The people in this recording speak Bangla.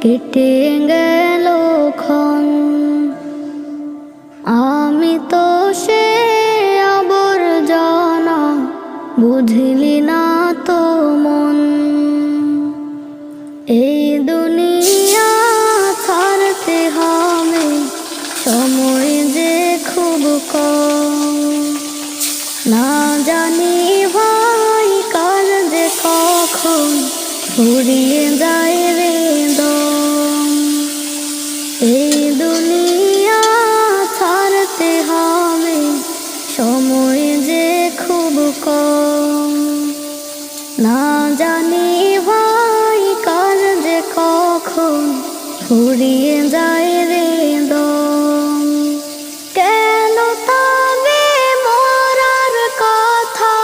কেটে গেল ক্ষণ। আমি তো সে আবর্জনা, বুঝলি না তো মন। এই দুনিয়া ছাড়তে হবে, সময় যে খুব কম। না জানি ভাই কাল যে কখন ফুরিয়ে যায় রে দম। এই দুনিয়া ছাড়তে হবে, সময় যে খুব কম। না জানি ভাই কাল যে কখন ফুরিয়ে যায় রে দম। কেন তবে মরার কথা,